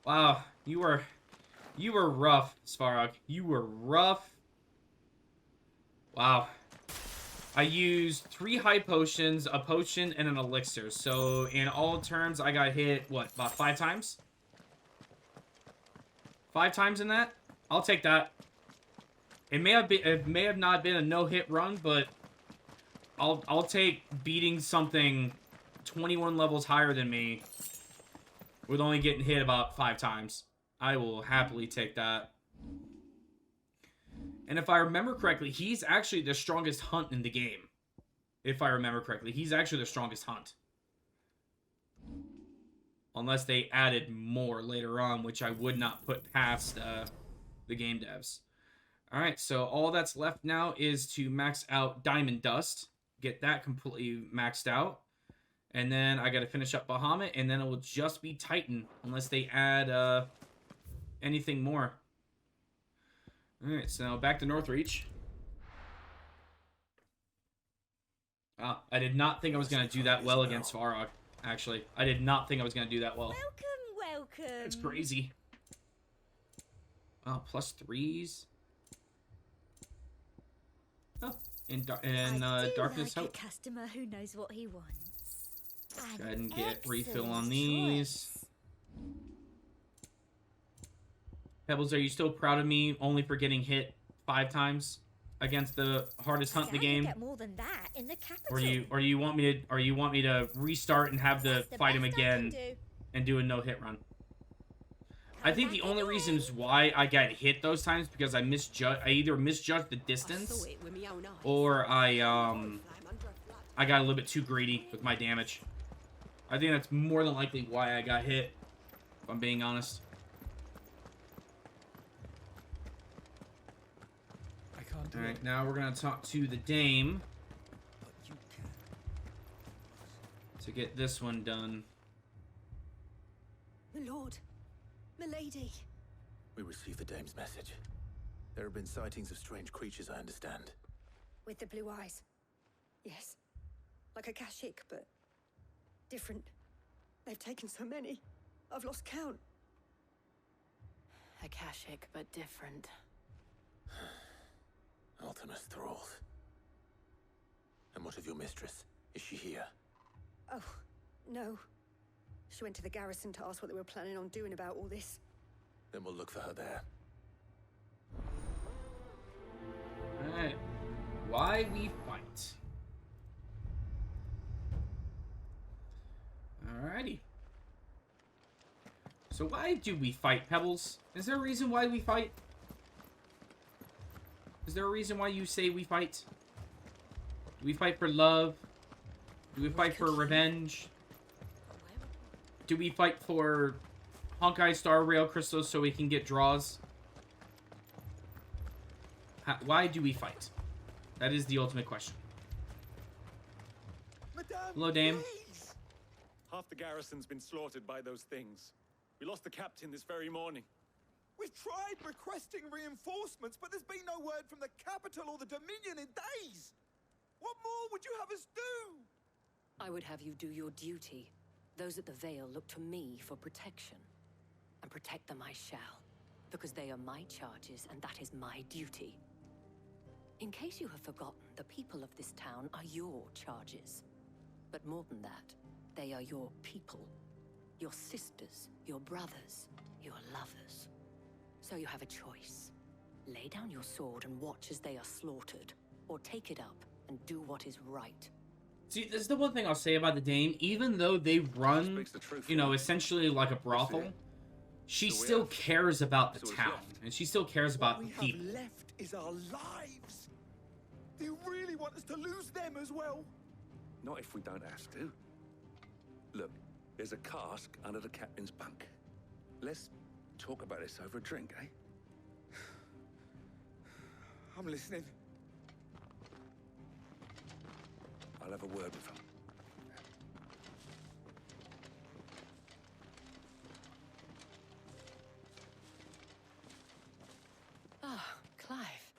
Wow, you were rough, Svarog. You were rough. Wow. I used 3 high potions, a potion, and an elixir. So in all terms, I got hit, what, about 5 times? 5 times in that? I'll take that. It may have not been a no-hit run, but I'll take beating something 21 levels higher than me with only getting hit about 5 times. I will happily take that. And if I remember correctly, he's actually the strongest hunt in the game. If I remember correctly, he's actually the strongest hunt. Unless they added more later on, which I would not put past the game devs. Alright, so all that's left now is to max out Diamond Dust. Get that completely maxed out. And then I gotta finish up Bahamut, and then it will just be Titan. Unless they add anything more. Alright, so back to Northreach. Ah, I did not think I was going to do that well against Svarog, actually. I did not think I was going to do that well. Welcome. It's crazy. Oh, plus 3s. Oh, in Darkness like Hope. A customer who knows what he wants. Go ahead and get refill on these. Choice. Pebbles, are you still proud of me only for getting hit 5 times against the hardest hunt in the game? Get more than that in the capital. Or you want me to restart and have to fight him again and do a no-hit run? I think the only reasons why I got hit those times because I either misjudged the distance or I got a little bit too greedy with my damage. I think that's more than likely why I got hit, if I'm being honest. Alright, now we're gonna talk to the Dame to get this one done. My lord, milady. We received the Dame's message. There have been sightings of strange creatures, I understand. With the blue eyes. Yes. Like a Kashik, but different. They've taken so many. I've lost count. Akashic, but different. Ultimus thralls. And what of your mistress? Is she here? Oh, no. She went to the garrison to ask what they were planning on doing about all this. Then we'll look for her there. Alright. Why we fight. Alrighty. So why do we fight, Pebbles? Is there a reason why we fight? Is there a reason why you say we fight? Do we fight for love? Do we fight for revenge? Do we fight for Honkai Star Rail crystals so we can get draws? Why do we fight? That is the ultimate question. Madame, hello, Dame. please. Half the garrison's been slaughtered by those things. We lost the captain this very morning. We've tried requesting reinforcements, but there's been no word from the capital or the Dominion in days. What more would you have us do? I would have you do your duty. Those at the Vale look to me for protection. And protect them I shall. Because they are my charges, and that is my duty. In case you have forgotten, the people of this town are your charges. But more than that, they are your people. Your sisters, your brothers, your lovers. So you have a choice. Lay down your sword and watch as they are slaughtered. Or take it up and do what is right. See, this is the one thing I'll say about the Dame. Even though they run, you know, essentially like a brothel, she still cares about the town. And she still cares about the people. What we have left is our lives. Do you really want us to lose them as well? Not if we don't have to. Look, there's a cask under the captain's bunk. Let's talk about this over a drink, eh? I'm listening. I'll have a word with him. Ah, Clive.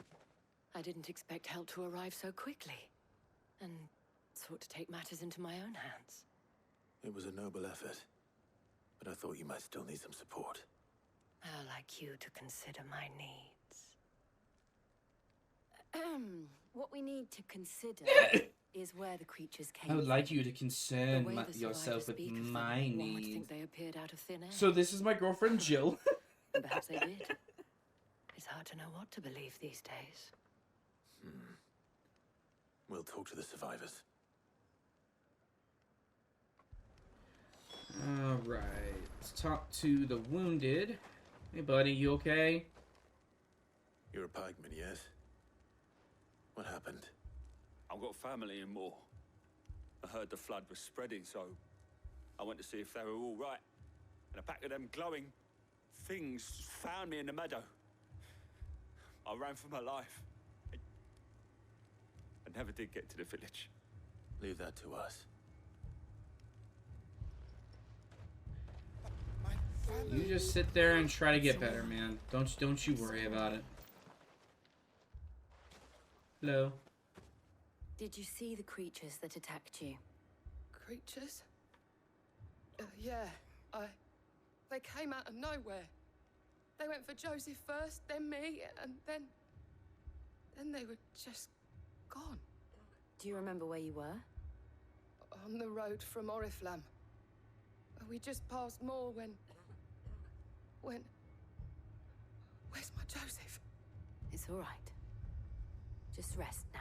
I didn't expect help to arrive so quickly. And sought to take matters into my own hands. It was a noble effort. But I thought you might still need some support. I'd like you to consider my needs. What we need to consider is where the creatures came I would from. like you to The concern way the yourself survivors with speak of them, my one would needs. think they appeared out of thin air. So this is my girlfriend Jill. And perhaps they did. It's hard to know what to believe these days. We'll talk to the survivors. Alright, let's talk to the wounded. Hey buddy, you okay? You're a pikeman, yes? What happened? I've got family in Moor. I heard the flood was spreading, so I went to see if they were all right. And a pack of them glowing things found me in the meadow. I ran for my life. I never did get to the village. Leave that to us. My family. You just sit there and try to get better, man. Don't you worry about it. Hello. Did you see the creatures that attacked you? Creatures? Yeah, they came out of nowhere. They went for Joseph first, then me, and then they were just gone. Do you remember where you were? On the road from Oriflamme. We just passed Moor when... Where's my Joseph? It's all right. Just rest now.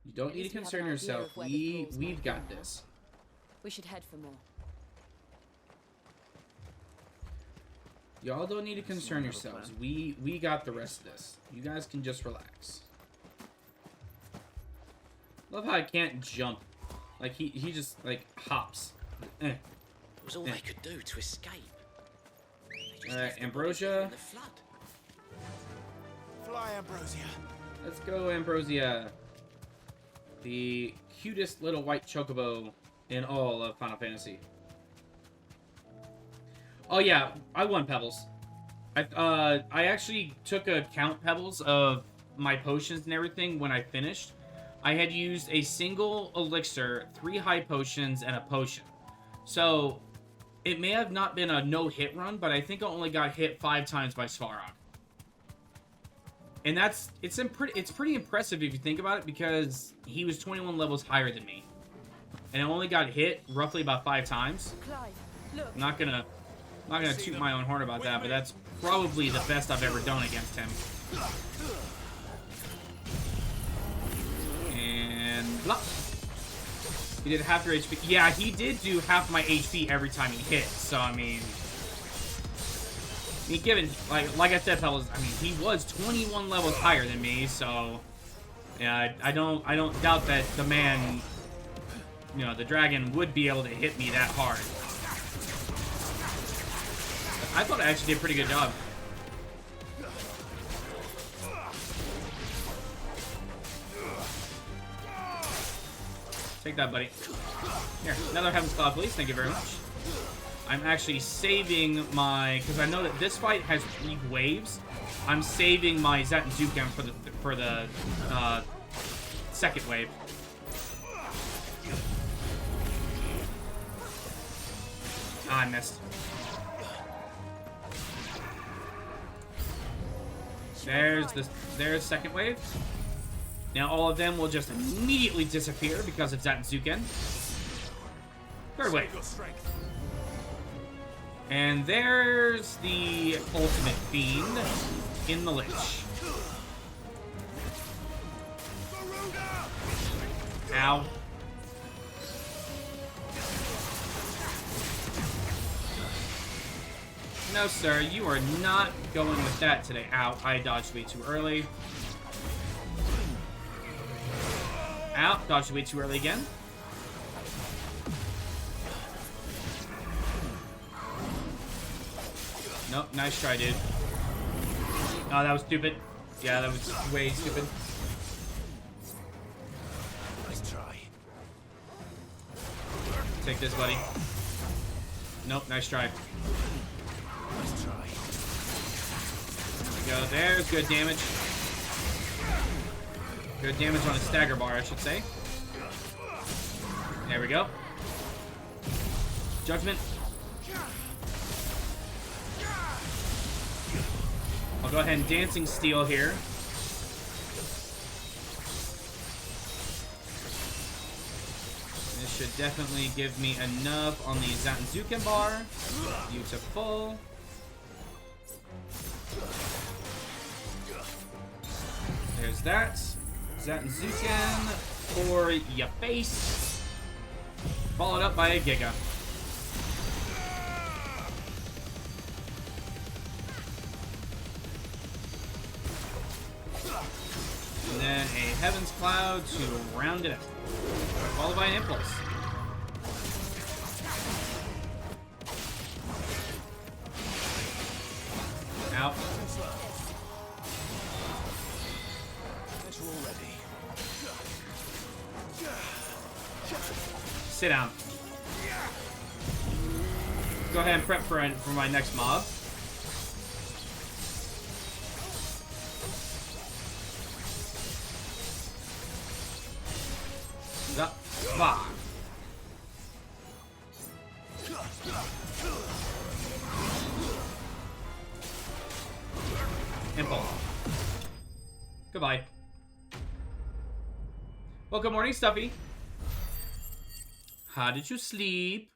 You don't At need least to we have concern an idea yourself. of where the thralls We've might got be. this. We should head for more. Y'all don't need to concern yourselves. We got the rest of this. You guys can just relax. Love how I can't jump. Like he just like hops. It was all they could do to escape. They just Alright, left the body Ambrosia. there in the flood. Fly, Ambrosia. Let's go, Ambrosia. The cutest little white chocobo in all of Final Fantasy. Oh yeah, I won Pebbles. I actually took a count, Pebbles, of my potions and everything when I finished. I had used a single elixir, 3 high potions, and a potion. So, it may have not been a no-hit run, but I think I only got hit 5 times by Svarog. And it's pretty impressive if you think about it, because he was 21 levels higher than me. And I only got hit roughly about 5 times. Clive, look. I'm not gonna toot my own horn about that, but that's probably the best I've ever done against him. And blah. He did half your HP. Yeah, he did do half my HP every time he hit. So I mean, given like I said, fellas, I mean he was 21 levels higher than me. So yeah, I don't doubt that the man, you know, the dragon would be able to hit me that hard. I thought I actually did a pretty good job. Take that, buddy. Here, another Heaven's Cloud, please. Thank you very much. I'm actually saving my... Because I know that this fight has 3 waves. I'm saving my Zatanzuken for the second wave. Ah, I missed. There's second wave. Now all of them will just immediately disappear because of Zatanzuken. Third wave. And there's the ultimate fiend in the Lich. Ow. No, sir, you are not going with that today. Ow, I dodged way too early. Ow, dodged way too early again. Nope, nice try, dude. Oh, that was stupid. Yeah, that was way stupid. Nice try. Take this, buddy. Nope, nice try. Nice try. There we go. There's good damage. Good damage on a stagger bar, I should say. There we go. Judgment. I'll go ahead and Dancing Steel here. This should definitely give me enough on the Zanzuken bar. Beautiful. There's that. Zanzuken for your face. Followed up by a Giga. And then a Heaven's Cloud to round it out. Followed by an Impulse. Out. Sit down. Go ahead and prep for my next mob. Fuck. Impulse. Goodbye. Well, good morning, Stuffy. How did you sleep?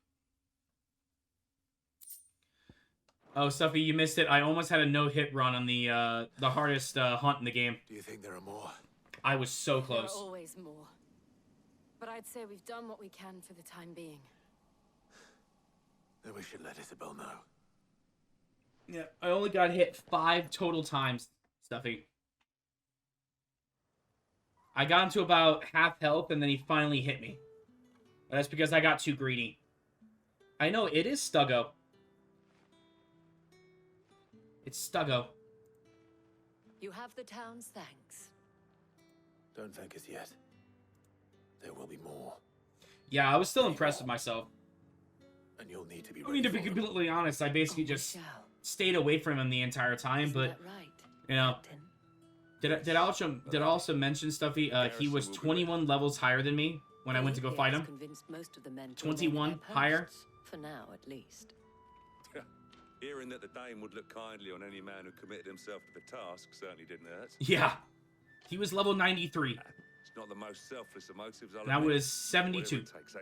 Oh, Stuffy, you missed it. I almost had a no-hit run on the hardest hunt in the game. Do you think there are more? I was so close. There are always more. But I'd say we've done what we can for the time being. Then we should let Isabel know. Yeah, I only got hit 5 total times, Stuffy. I got him to about half health, and then he finally hit me. That's because I got too greedy. I know, it is Stuggo. It's Stuggo. You have the town's thanks. Don't thank us yet. There will be more. Yeah, I was still impressed with myself. And you'll need to be I mean, to be ready for them. completely honest, I basically just stayed away from him the entire time, Isn't but, that right, you know... Captain? Did I also mention, Stuffy, he was 21 levels higher than me when I went to go fight him? Convinced most of the men to 21 remain their higher? posts, for now, at least. Hearing that the Dame would look kindly on any man who committed himself to the task certainly didn't hurt. Yeah. He was level 93. It's not the most selfless of motives, I'll And I admit. was 72. Whatever it takes, eh?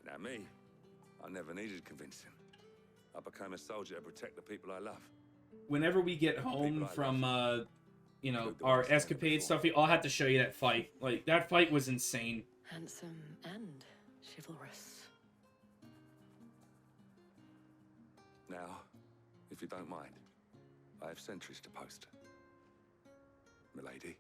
Now me, I never needed convincing. I became a soldier to protect the people I love. Whenever we get home from, you know, our escapade stuff, I'll have to show you that fight. Like, that fight was insane. Handsome and chivalrous. Now, if you don't mind, I have sentries to post. Milady.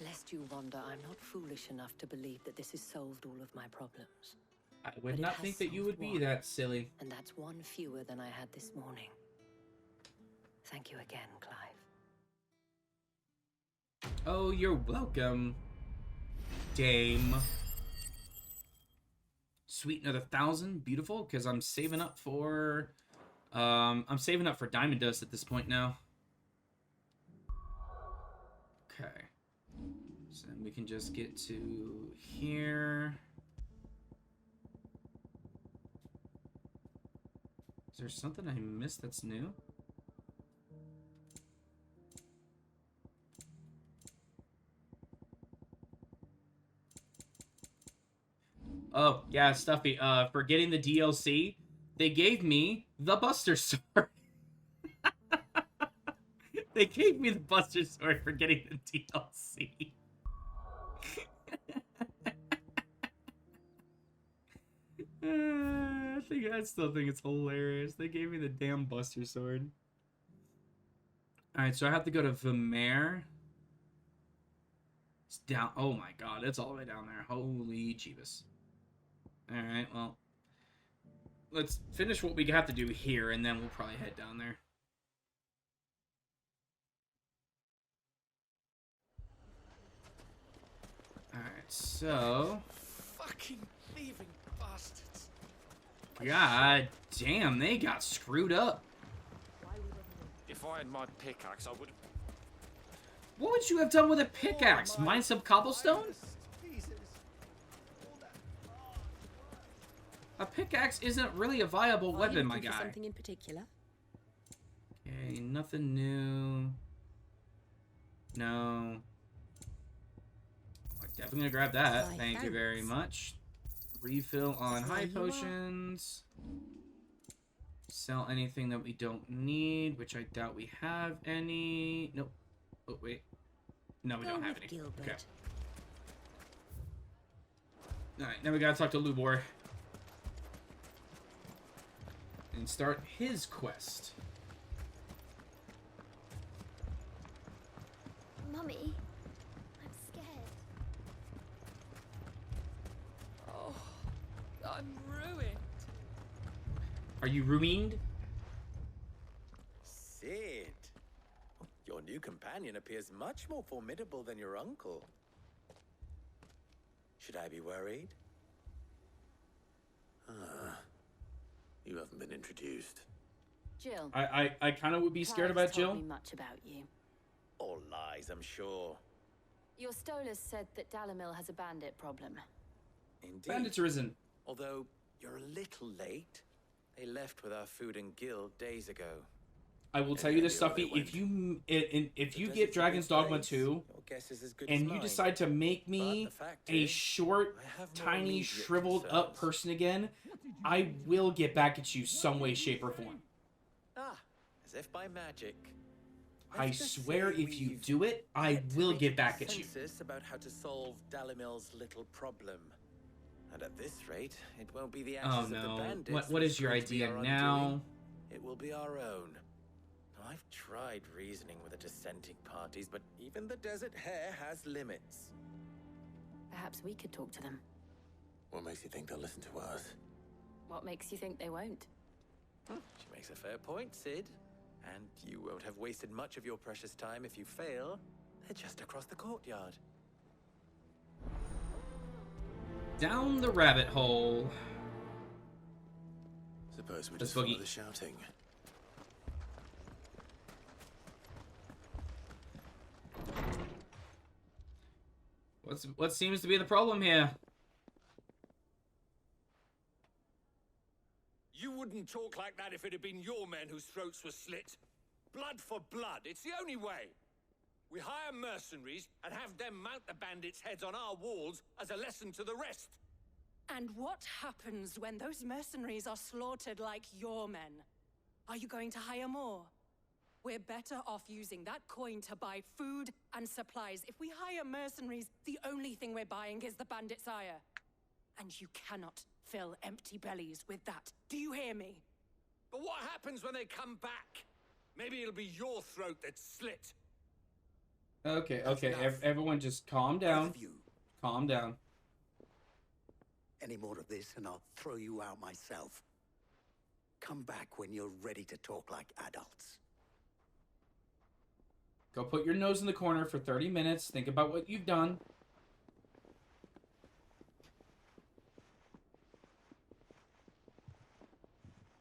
Lest you wonder, I'm not foolish enough to believe that this has solved all of my problems. I But would it not has think that you solved would be one, that silly. And that's one fewer than I had this morning. Thank you again, Clive. Oh, you're welcome, Dame. Sweet, another 1,000. Beautiful, because I'm saving up for... I'm saving up for Diamond Dust at this point now. Okay. So then we can just get to here. Is there something I missed that's new? Oh, yeah, Stuffy. For getting the DLC, they gave me the Buster Sword. They gave me the Buster Sword for getting the DLC. I still think it's hilarious. They gave me the damn Buster Sword. Alright, so I have to go to Vermeer. It's down. Oh my god, it's all the way down there. Holy Jeebus. Alright, well. Let's finish what we have to do here, and then we'll probably head down there. Alright, so... Fucking thieving bastards. God damn, they got screwed up. If I had my pickaxe, I would... What would you have done with a pickaxe? Mine some cobblestone? A pickaxe isn't really a viable Are you weapon, my looking for guy. something in particular? Okay, nothing new. No. I'm definitely gonna grab that. Why, Thank you very thanks. much. Refill on There high you are. potions. Sell anything that we don't need, which I doubt we have any. Nope. Oh, wait. No, we Go don't have with any. Gilbert. Okay. Alright, now we gotta talk to Lubor. And start his quest. Mummy, I'm scared. Oh, I'm ruined. Are you ruined? Sid, your new companion appears much more formidable than your uncle. Should I be worried? You haven't been introduced. Jill. I kind of would be scared Clive's about told Jill. me much about you. All lies, I'm sure. Your Stolas said that Dalamil has a bandit problem. Indeed. Bandits risen. Although you're a little late. They left with our food and guild days ago. I will tell Any you this, idea where Stuffy. they If you if The you desert's get a Dragon's big Dogma place. 2 Your guess is as good as and you mine. decide to make But me the fact a is, short, I have more tiny, immediate shriveled up concerns. person again, I will get back at you some way, shape, or form. As if by magic. I Let's just swear say if you we've do it, I yet to will reach get a back at you. consensus about how to solve Dalimil's little problem. And at this rate, it won't be the Oh actions of the no. bandits. What is that's your going to be idea our now? undoing. It will be our own. Now, I've tried reasoning with the dissenting parties, but even the Desert Hare has limits. Perhaps we could talk to them. What makes you think they'll listen to us? What makes you think they won't? She makes a fair point, Sid. And you won't have wasted much of your precious time if you fail. They're just across the courtyard. Down the rabbit hole. Suppose we Let's just follow boogie. the shouting. What seems to be the problem here? You wouldn't talk like that if it had been your men whose throats were slit. Blood for blood, it's the only way. We hire mercenaries and have them mount the bandits' heads on our walls as a lesson to the rest. And what happens when those mercenaries are slaughtered like your men? Are you going to hire more? We're better off using that coin to buy food and supplies. If we hire mercenaries, the only thing we're buying is the bandit's ire. And you cannot fill empty bellies with that. Do you hear me? But what happens when they come back? Maybe it'll be your throat that's slit. Okay, That's okay. enough. Everyone just calm Both down. of you. Calm down. Any more of this and I'll throw you out myself. Come back when you're ready to talk like adults. Go put your nose in the corner for 30 minutes. Think about what you've done.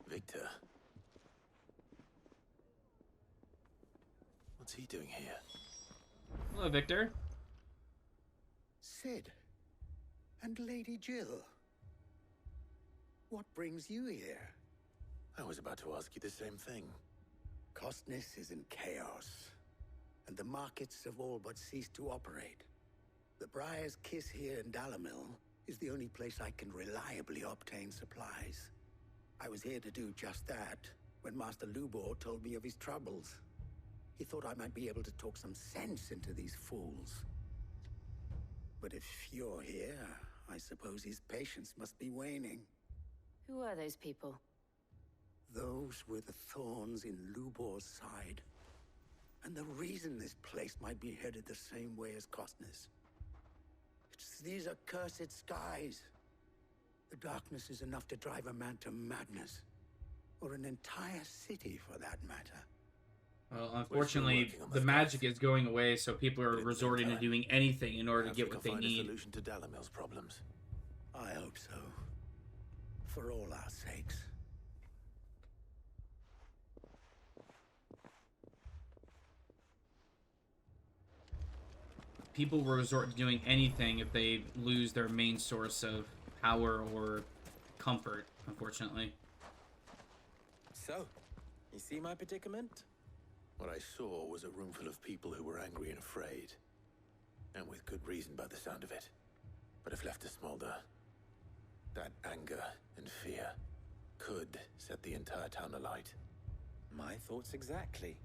Victor. What's he doing here? Hello, Victor. Sid. And Lady Jill. What brings you here? I was about to ask you the same thing. Costness is in chaos, and the markets have all but ceased to operate. The Briar's Kiss here in Dalamil is the only place I can reliably obtain supplies. I was here to do just that when Master Lubor told me of his troubles. He thought I might be able to talk some sense into these fools. But if you're here, I suppose his patience must be waning. Who are those people? Those were the thorns in Lubor's side. And the reason this place might be headed the same way as Costness. It's these accursed skies. The darkness is enough to drive a man to madness. Or an entire city, for that matter. Well, unfortunately, the magic is going away, so people are resorting to doing anything in order to get what they Find a need. solution to Dalamil's problems. I hope so. For all our sakes. People will resort to doing anything if they lose their main source of power or comfort, unfortunately. So, you see my predicament? What I saw was a room full of people who were angry and afraid. And with good reason by the sound of it. But if left to smolder, that anger and fear could set the entire town alight. My thoughts exactly.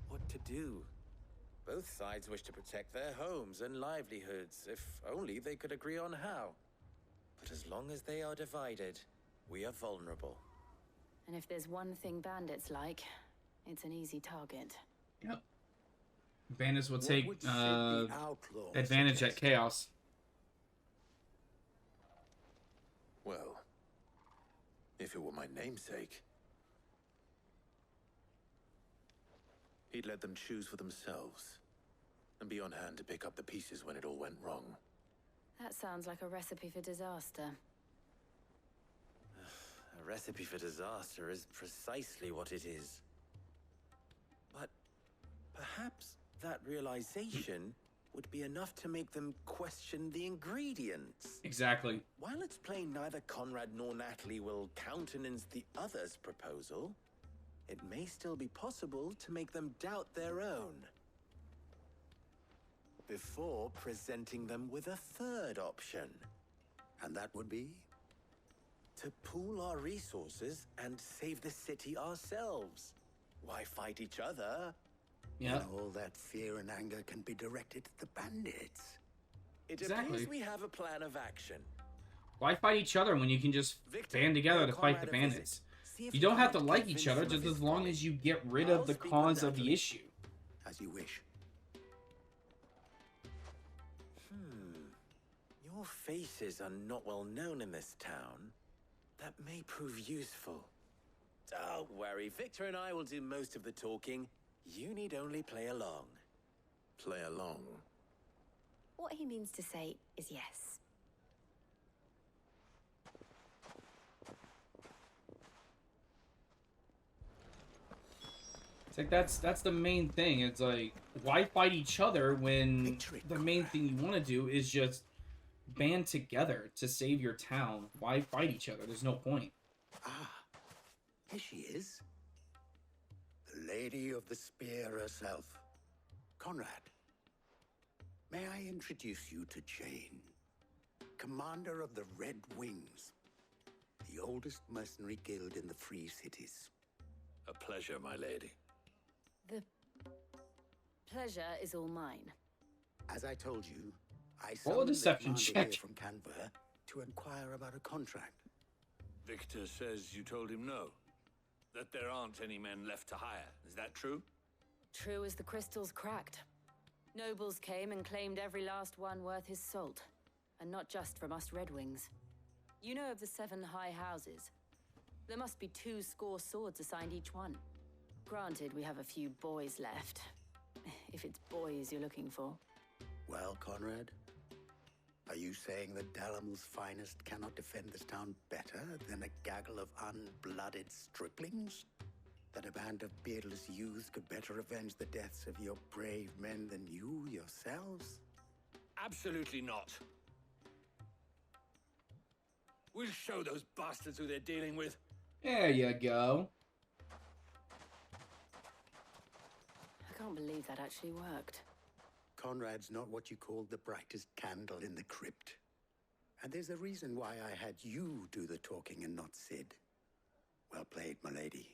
What to do? Both sides wish to protect their homes and livelihoods, if only they could agree on how. But as long as they are divided, we are vulnerable. And if there's one thing bandits like, it's an easy target. Yep. Bandits will What take would Sid the Outlaw advantage at suggest? chaos. Well, if it were my namesake, he'd let them choose for themselves and be on hand to pick up the pieces when it all went wrong. That sounds like a recipe for disaster. A recipe for disaster is precisely what it is. But perhaps that realization would be enough to make them question the ingredients. Exactly. While it's plain neither Conrad nor Natalie will countenance the other's proposal, it may still be possible to make them doubt their own. Before presenting them with a third option. And that would be? To pool our resources and save the city ourselves. Why fight each other? Yeah. And all that fear and anger can be directed at the bandits. It Exactly. appears we have a plan of action. Why fight each other when you can just Victor, band together pay to fight the Conrad a visit. bandits? See if You don't have to can't like convince each other him of just his as long folly. as you get rid I'll of the speak with cause of the Natalie. issue. As you wish. Your faces are not well known in this town. That may prove useful. Don't worry, Victor and I will do most of the talking. You need only play along. Play along. What he means to say is yes. It's like that's the main thing. It's like, why fight each other when the main thing you want to do is just band together to save your town? Why fight each other? There's no point. Ah, here she is. The Lady of the Spear herself. Conrad. May I introduce you to Jane, commander of the Red Wings, the oldest mercenary guild in the Free Cities. A pleasure, my lady. The pleasure is all mine. As I told you, I Roll a summoned the deception commander check. here from Canberra to inquire about a contract. Victor says you told him no. That there aren't any men left to hire. Is that true? True as the crystals cracked. Nobles came and claimed every last one worth his salt. And not just from us Red Wings. You know of the 7 high houses. There must be 2 swords assigned each one. Granted, we have a few boys left. If it's boys you're looking for. Well, Conrad, are you saying that Dalamil's finest cannot defend this town better than a gaggle of unblooded striplings? That a band of beardless youths could better avenge the deaths of your brave men than you yourselves? Absolutely not. We'll show those bastards who they're dealing with. There you go. I can't believe that actually worked. Conrad's not what you call the brightest candle in the crypt. And there's a reason why I had you do the talking and not Sid. Well played, my lady.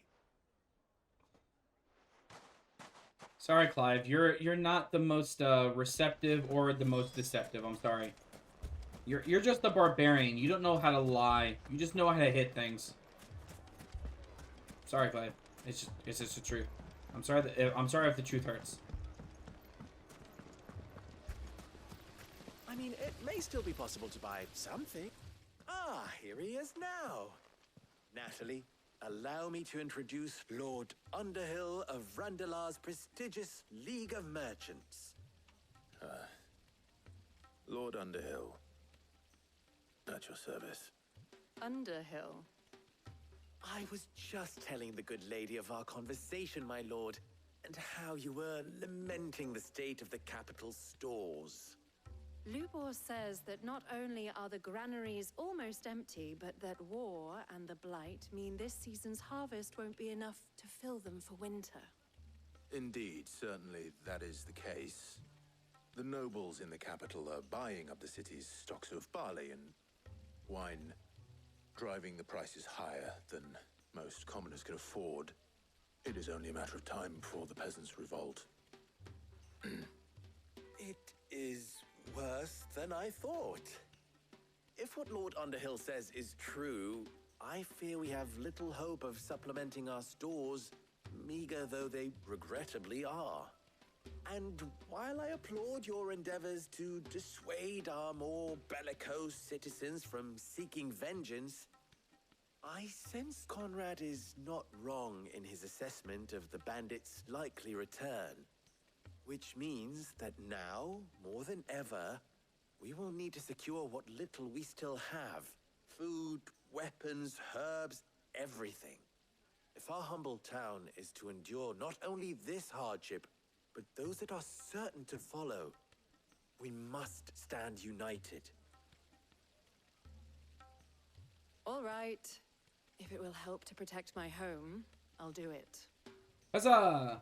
Sorry, Clive. You're not the most receptive or the most deceptive. I'm sorry. You're just a barbarian. You don't know how to lie. You just know how to hit things. Sorry, Clive. It's just the truth. I'm sorry if the truth hurts. I mean, it may still be possible to buy something. Ah, here he is now. Natalie, allow me to introduce Lord Underhill of Randalar's prestigious League of Merchants. Lord Underhill. At your service. Underhill? I was just telling the good lady of our conversation, my lord, and how you were lamenting the state of the capital stores. Lubor says that not only are the granaries almost empty, but that war and the Blight mean this season's harvest won't be enough to fill them for winter. Indeed, certainly that is the case. The nobles in the capital are buying up the city's stocks of barley and wine, driving the prices higher than most commoners can afford. It is only a matter of time before the peasants revolt. It is worse than I thought. If what Lord Underhill says is true, I fear we have little hope of supplementing our stores, meager though they regrettably are. And while I applaud your endeavors to dissuade our more bellicose citizens from seeking vengeance, I sense Conrad is not wrong in his assessment of the bandits' likely return. Which means that now, more than ever, we will need to secure what little we still have. Food, weapons, herbs, everything. If our humble town is to endure not only this hardship, but those that are certain to follow, we must stand united. All right. If it will help to protect my home, I'll do it. Huzzah!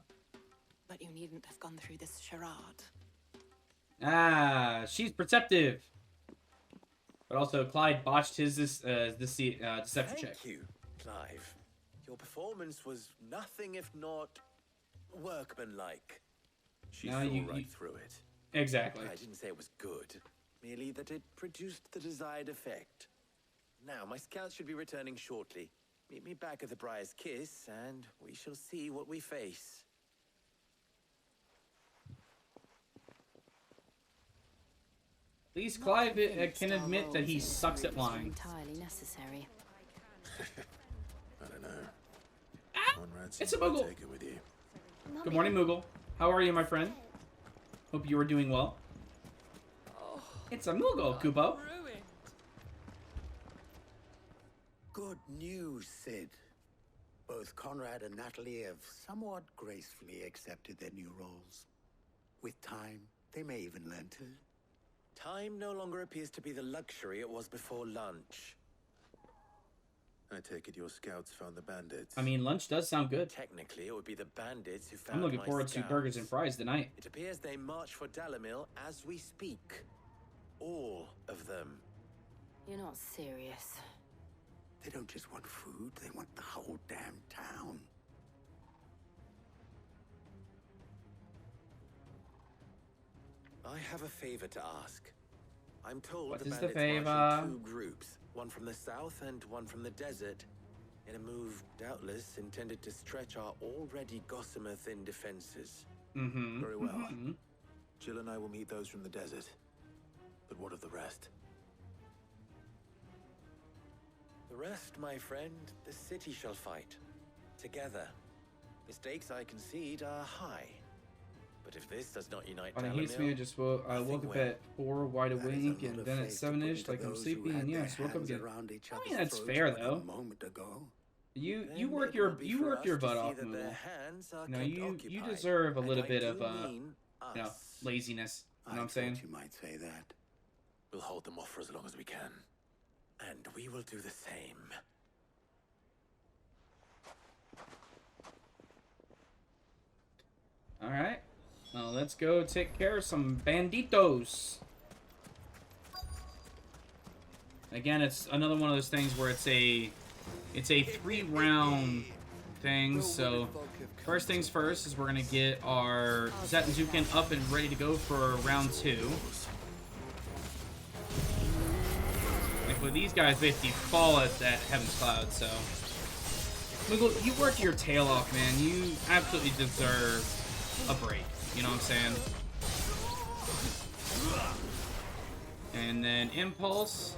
But you needn't have gone through this charade. Ah, she's perceptive. But also, Clyde botched his deception check. Thank you, Clive. Your performance was nothing if not workmanlike. She No, saw you- right through it. Exactly. I didn't say it was good, merely that it produced the desired effect. Now, my scouts should be returning shortly. Meet me back at the Briar's Kiss, and we shall see what we face. At least Clive can admit that he sucks at lying. Entirely necessary. I don't know. Conrad It's seems a to Moogle. take it with you. Good morning, Moogle. How are you, my friend? Hope you are doing well. It's a Moogle, Kubo. Good news, Sid. Both Conrad and Natalie have somewhat gracefully accepted their new roles. With time, they may even learn to. Time no longer appears to be the luxury it was before lunch. I take it your scouts found the bandits. I mean, lunch does sound good. Technically, it would be the bandits who found I'm looking my forward to scouts. burgers and fries tonight. It appears they march for Dalamil as we speak. All of them. You're not serious. They don't just want food, they want the whole damn town. I have a favor to ask. I'm told What the is the bandits march in favor? 2 groups, one from the south and one from the desert, in a move doubtless intended to stretch our already gossamer-thin defenses. Mm-hmm. Very well. Mm-hmm. Jill and I will meet those from the desert. But what of the rest? The rest, my friend, the city shall fight. Together. Mistakes, I concede, are high. But if this does not unite On a heat Dalamil, me, I just woke up at 4, wide That is a awake, lot and of then at faith to put 7-ish, into like I'm those who sleepy, had and their yes, woke up hands again. around each I other's mean, that's throats fair but a though. moment ago. You then work it will your be you for work us your to butt see off, that their Moogle. hands are You know, kept you occupied. deserve a And little I bit do of mean you know, us. laziness. You know what I'm I saying? thought you might say that. We'll hold them off for as long as we can. And we will do the same. All right. Well, let's go take care of some banditos. Again, it's another one of those things where it's a 3-round thing. So first things first is we're gonna get our Zatanzukin up and ready to go for round 2. Like with these guys, basically fall at that Heaven's Cloud. So Moogle, you worked your tail off, man. You absolutely deserve a break. You know what I'm saying? And then Impulse.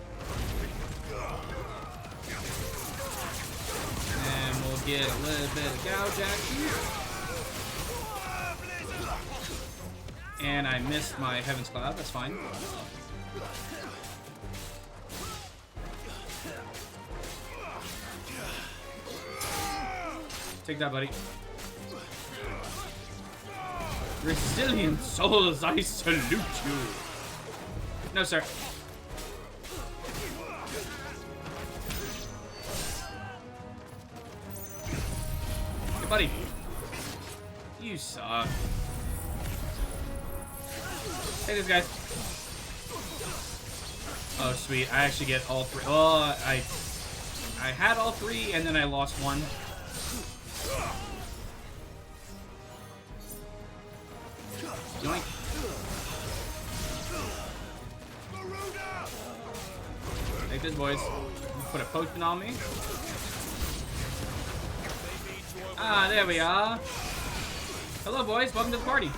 And we'll get a little bit of gouge action. And I missed my Heaven's Cloud, that's fine. Take that, buddy. Resilient souls, I salute you. No, sir. Hey, buddy. You suck. Hey, these guys. Oh, sweet. I actually get all three. Oh, I had all three, and then I lost one. Yoink. Take this, boys. Put a potion on me. Ah, there we are. Hello, boys. Welcome to the party.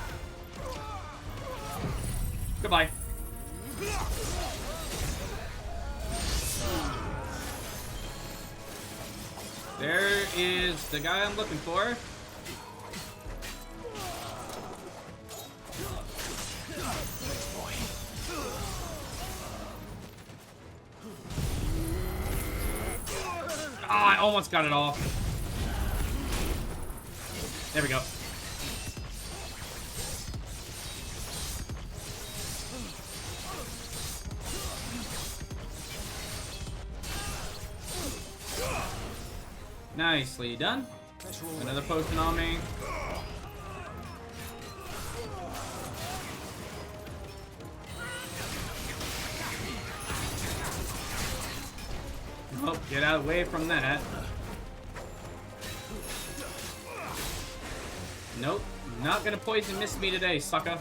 Goodbye. There is the guy I'm looking for. Ah, I almost got it off. There we go. Nicely done. Another potion on me. Oh, get out away from that. Nope, not gonna poison miss me today, sucker.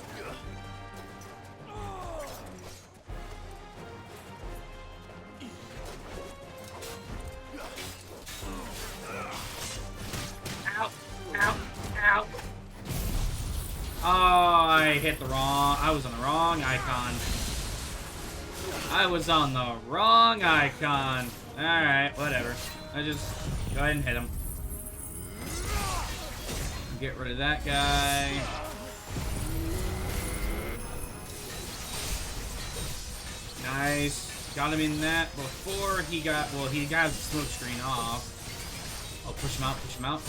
Ow, ow, ow. Oh, I hit the wrong, I was on the wrong icon. I was on the wrong icon. Alright, whatever. I just go ahead and hit him. Get rid of that guy. Nice. Got him in that before he got, well, he got his smoke screen off. Oh, push him out, push him out.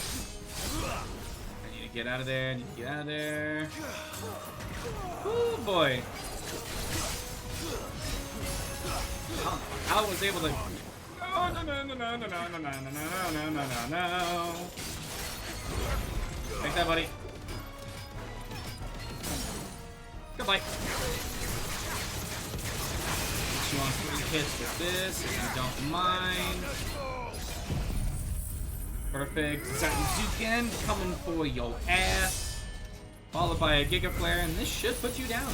I need to get out of there, I need to get out of there. Oh boy. I was able to... Oh, no, no, no, no, no, no, no, no, no, no, no, no, no. Take that, buddy. Goodbye. You want 3 hits with this, if you don't mind. Perfect. Zakuzuken coming for your ass. Followed by a Giga Flare, and this should put you down.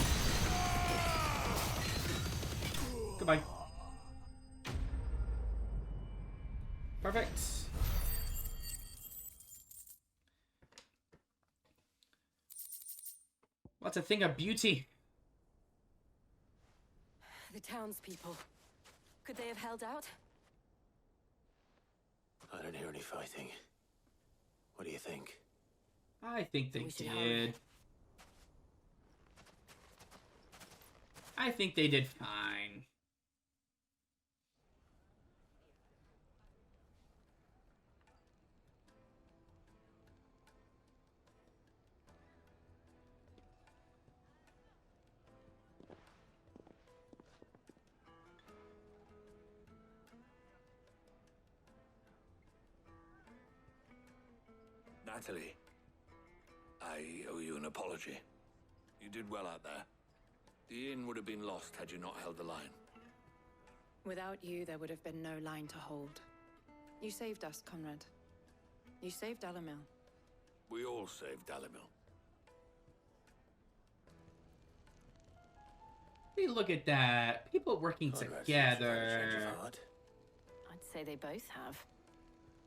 Goodbye. Perfect. What's a thing of beauty? The townspeople. Could they have held out? I don't hear any fighting. What do you think? I think they did. I think they did fine. Natalie, I owe you an apology. You did well out there. The inn would have been lost had you not held the line. Without you, there would have been no line to hold. You saved us, Conrad. You saved Dalamil. We all saved Dalamil. Hey, look at that. People working together. I'd say they both have.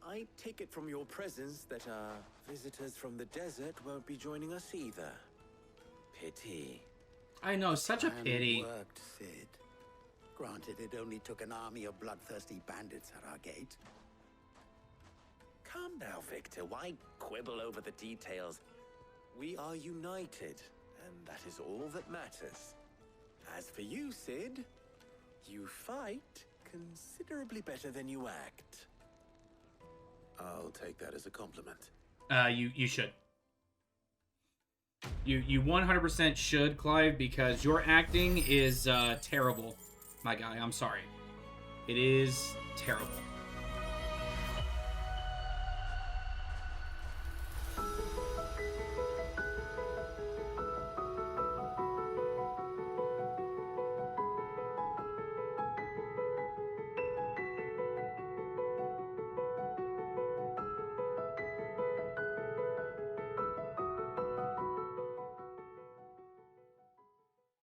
I take it from your presence that our visitors from the desert won't be joining us either. Pity. I know, such a pity. Worked, Sid. Granted, it only took an army of bloodthirsty bandits at our gate. Calm now, Victor. Why quibble over the details? We are united, and that is all that matters. As for you, Sid, you fight considerably better than you act. I'll take that as a compliment. You should. You 100% should, Clive, because your acting is terrible, my guy. I'm sorry. It is terrible.